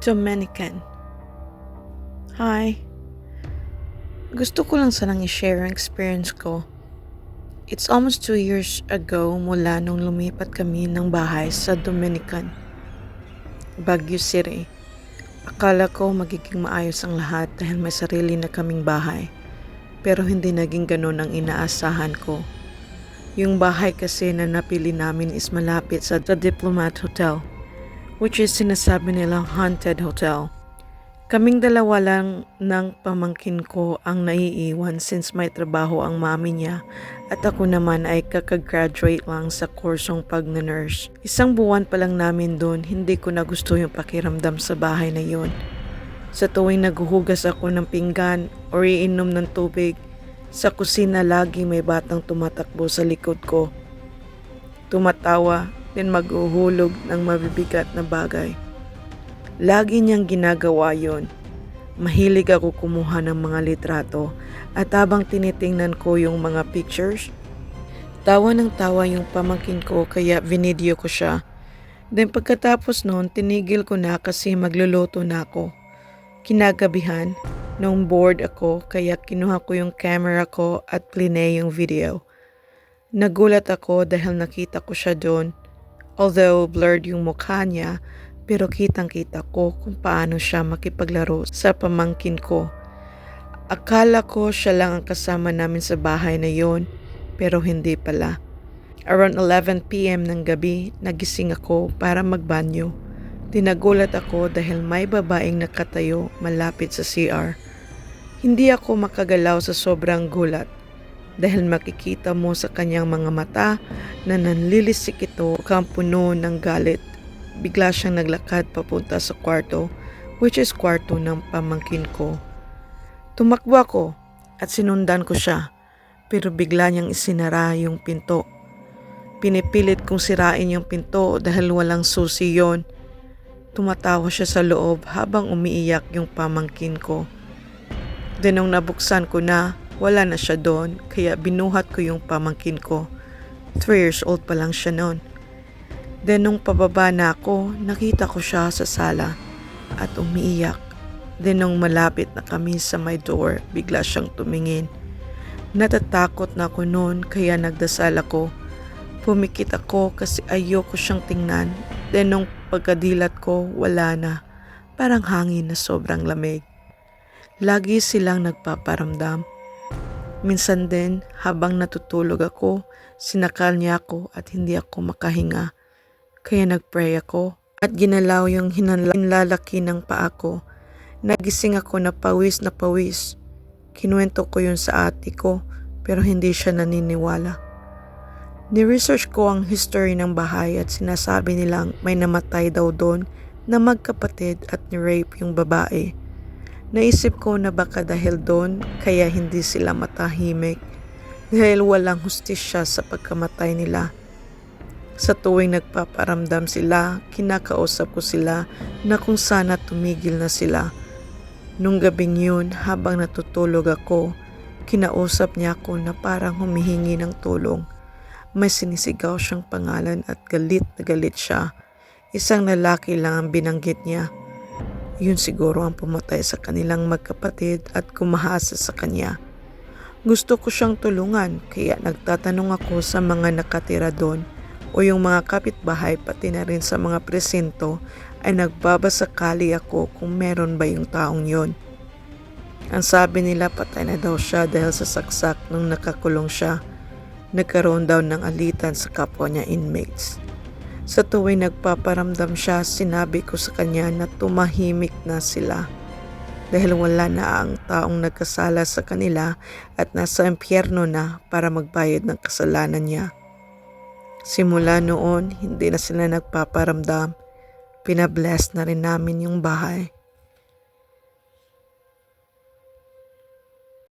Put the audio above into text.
Dominican. Hi. Gusto ko lang sanang i-share ang experience ko. It's almost 2 years ago mula nung lumipat kami ng bahay sa Dominican, Baguio City. Akala ko magiging maayos ang lahat dahil may sarili na kaming bahay. Pero hindi naging ganun ang inaasahan ko. Yung bahay kasi na napili namin is malapit sa The Diplomat Hotel, which is sinasabi nilang haunted hotel. Kaming dalawa lang ng pamangkin ko ang naiiwan since may trabaho ang mami niya at ako naman ay kakagraduate lang sa kursong pag-nurse. 1 buwan pa lang namin doon, hindi ko na gusto yung pakiramdam sa bahay na yun. Sa tuwing naghuhugas ako ng pinggan o iinom ng tubig, sa kusina lagi may batang tumatakbo sa likod ko. Tumatawa, then maghuhulog ng mabibigat na bagay. Lagi niyang ginagawa yon. Mahilig ako kumuha ng mga litrato at habang tinitingnan ko yung mga pictures, tawa ng tawa yung pamangkin ko kaya vinideo ko siya. Then pagkatapos noon, tinigil ko na kasi magluluto na ako. Kinagabihan, nung bored ako kaya kinuha ko yung camera ko at plinay yung video. Nagulat ako dahil nakita ko siya doon. Although blurred yung mukha niya, pero kitang-kita ko kung paano siya makipaglaro sa pamangkin ko. Akala ko siya lang ang kasama namin sa bahay na yon, pero hindi pala. Around 11 p.m. ng gabi, nagising ako para magbanyo. Tinagulat ako dahil may babaeng nakatayo malapit sa CR. Hindi ako makagalaw sa sobrang gulat dahil makikita mo sa kanyang mga mata na nanlilisik ito kang puno ng galit. Bigla siyang naglakad papunta sa kwarto, which is kwarto ng pamangkin ko. Tumakbo ako at sinundan ko siya, pero bigla niyang isinara yung pinto. Pinipilit kong sirain yung pinto dahil walang susi yon. Tumatawa siya sa loob habang umiiyak yung pamangkin ko. Then nung nabuksan ko na, wala na siya doon, kaya binuhat ko yung pamangkin ko. 3 years old pa lang siya noon. Then nung pababa na ako, nakita ko siya sa sala at umiiyak. Then nung malapit na kami sa my door, bigla siyang tumingin. Natatakot na ako noon kaya nagdasal ako. Pumikit ako kasi ayoko siyang tingnan. Then nung pagkadilat ko, wala na. Parang hangin na sobrang lamig. Lagi silang nagpaparamdam. Minsan din, habang natutulog ako, sinakal niya ako at hindi ako makahinga. Kaya nagpray ako at ginalaw yung hinlalaki ng paa ko. Nagising ako na pawis na pawis. Kinuwento ko yun sa ate ko pero hindi siya naniniwala. Ni-research ko ang history ng bahay at sinasabi nilang may namatay daw doon na magkapatid at ni-rape yung babae. Naisip ko na baka dahil doon kaya hindi sila matahimik dahil walang hustisya sa pagkamatay nila. Sa tuwing nagpaparamdam sila, kinakausap ko sila na kung sana tumigil na sila. Nung gabing yun, habang natutulog ako, kinausap niya ako na parang humihingi ng tulong. May sinisigaw siyang pangalan at galit na galit siya. Isang lalaki lang ang binanggit niya. Yun siguro ang pumatay sa kanilang magkapatid at kumahasa sa kanya. Gusto ko siyang tulungan kaya nagtatanong ako sa mga nakatira doon o yung mga kapitbahay pati na rin sa mga presinto ay nagbabasakali ako kung meron ba yung taong yon. Ang sabi nila patay na daw siya dahil sa saksak nung nakakulong siya. Nagkaroon daw ng alitan sa kapwa niya inmates. Sa tuwing nagpaparamdam siya, sinabi ko sa kanya na tumahimik na sila dahil wala na ang taong nagkasala sa kanila at nasa impyerno na para magbayad ng kasalanan niya. Simula noon, hindi na sila nagpaparamdam. Pinabless na rin namin yung bahay.